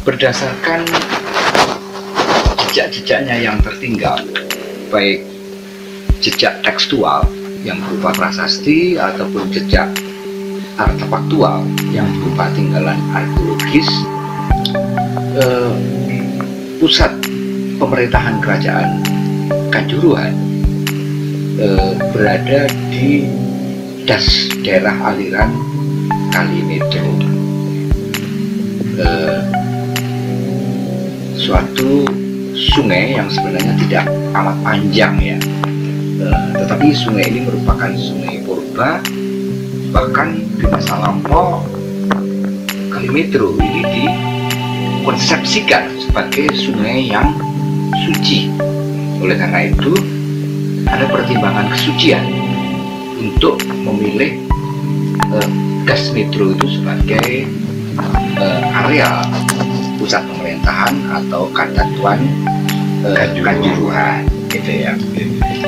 Berdasarkan jejak-jejaknya yang tertinggal, baik jejak tekstual yang berupa prasasti ataupun jejak artefaktual yang berupa tinggalan arkeologis, pusat pemerintahan kerajaan Kanjuruhan berada di das daerah aliran Kali Medro, suatu sungai yang sebenarnya tidak amat panjang ya, tetapi sungai ini merupakan sungai purba. Bahkan di masa lampau Kali Medro ini dikonsepsikan sebagai sungai yang suci. Oleh karena itu ada pertimbangan kesucian untuk memilih das Medro itu sebagai area pusat pemerintahan atau Kadatuan Kanjuruhan, gitu ya.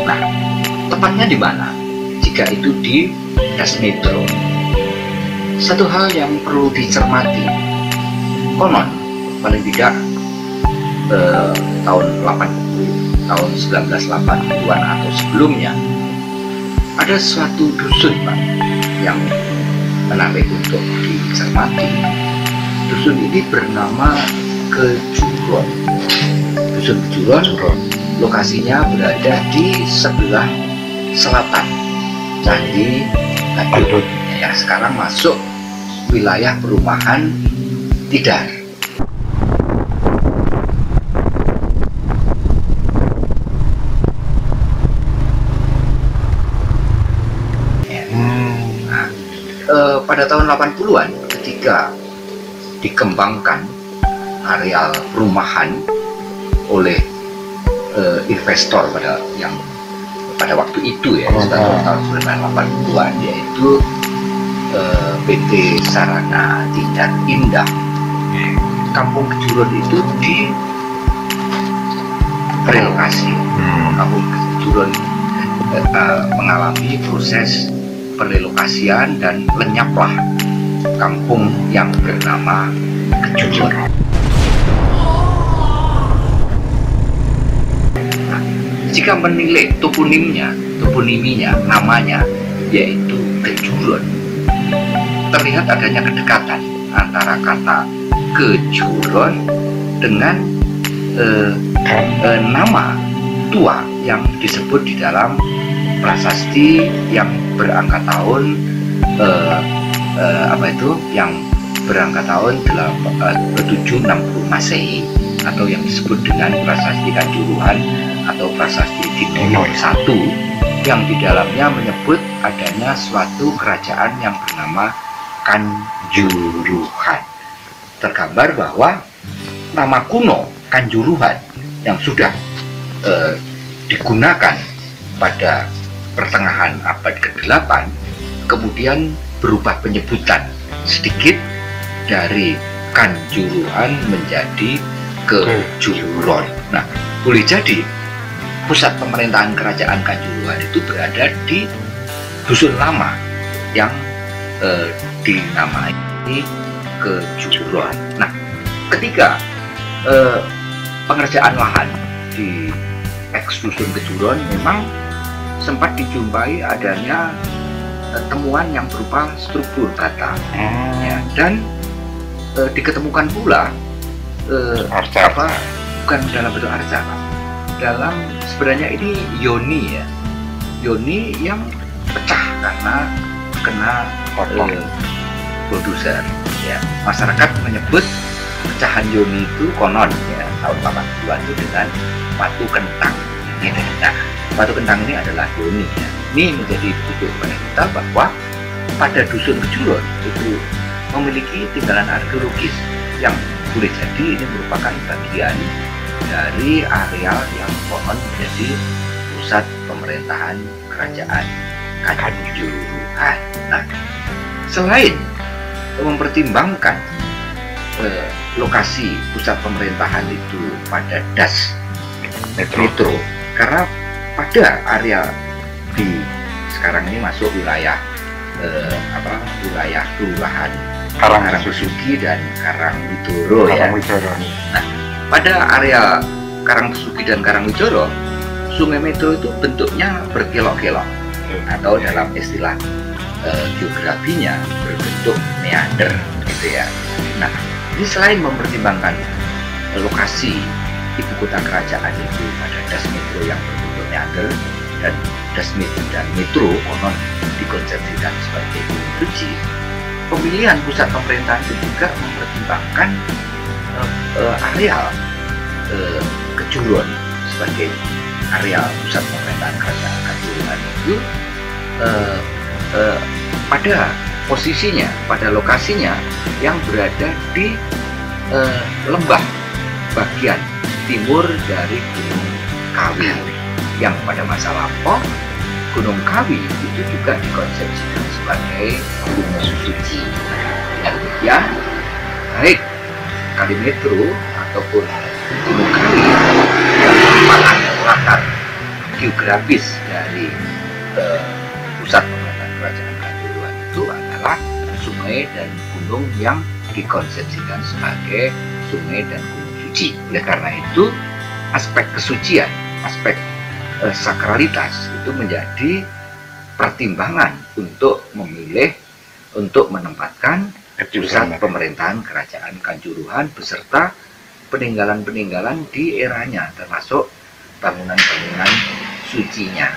Nah, tepatnya di mana? Jika itu di das Medro, satu hal yang perlu dicermati, konon paling tidak tahun 1980-an atau sebelumnya, ada suatu dusun, Pak, yang menarik untuk dicermati. Dusun ini bernama Kejuron. Dusun Kejuron lokasinya berada di sebelah selatan Candi Gadut yang sekarang masuk wilayah perumahan Tidar. Pada tahun 80-an ketika dikembangkan areal perumahan oleh investor pada waktu itu ya, tahun 1980-an, yaitu PT Sarana Tidar Indah. Kampung Kejuron itu direlokasi. Kampung Kejuron mengalami proses perelokasian dan lenyaplah kampung yang bernama Kejuron. Nah, jika menilai toponiminya, namanya yaitu Kejuron, terlihat adanya kedekatan antara kata Kejuron dengan nama tua yang disebut di dalam prasasti yang berangka tahun yang berangka tahun 760 Masehi, atau yang disebut dengan prasasti Kanjuruhan atau prasasti Dinono I, yang di dalamnya menyebut adanya suatu kerajaan yang bernama Kanjuruhan. Tergambar bahwa nama kuno Kanjuruhan yang sudah digunakan pada pertengahan abad ke-8 kemudian berubah penyebutan sedikit dari Kanjuruhan menjadi Kejuron. Nah, boleh jadi pusat pemerintahan kerajaan Kanjuruhan itu berada di dusun lama yang dinamai Kejuron. Nah, ketika pengerjaan lahan di eks dusun Kejuron memang sempat dijumpai adanya temuan yang berupa struktur bata, ya, dan diketemukan pula bukan dalam bentuk arca, Pak. Dalam sebenarnya ini yoni ya, yoni yang pecah karena kena bulldozer. Ya, masyarakat menyebut pecahan yoni itu konon ya tahun 80-an itu dengan batu kentang. Nah, batu kentang ini adalah yoni ya. Ini menjadi petunjuk kepada kita bahwa pada dusun Kejuron itu memiliki tinggalan arkeologis yang boleh jadi ini merupakan bagian dari areal yang konon menjadi pusat pemerintahan kerajaan Kanjuruhan. Nah, selain mempertimbangkan lokasi pusat pemerintahan itu pada das Metro, karena pada area di sekarang ini masuk wilayah wilayah kelurahan Karangsusuki dan Karangwidoro ya. Nah, pada area Karangsusuki dan Karangwidoro, Sungai Metro itu bentuknya berkelok-kelok atau dalam istilah geografinya berbentuk meander gitu ya. Nah, ini selain mempertimbangkan lokasi ibu kota kerajaan itu pada das metro yang berbentuk meander dan das metro dan metro konon dikonsepsikan sebagai gunung suci, pemilihan pusat pemerintahan itu juga mempertimbangkan areal Kejuruan sebagai areal pusat pemerintahan kerajaan Kanjuruhan itu pada posisinya, pada lokasinya yang berada di lembah bagian timur dari Gunung Kawi, yang pada masa lampau Gunung Kawi itu juga dikonsepsikan sebagai gunung suci. Dengan demikian, baik Kali Metro ataupun Gunung Kawi yang merupakan latar geografis dari pusat pemerintahan kerajaan Kanjuruhan itu adalah sungai dan gunung yang dikonsepsikan sebagai sungai dan gunung suci. Oleh karena itu, aspek kesucian, aspek sakralitas itu menjadi pertimbangan untuk memilih, untuk menempatkan pusat pemerintahan kerajaan Kanjuruhan beserta peninggalan-peninggalan di eranya, termasuk bangunan-bangunan sucinya.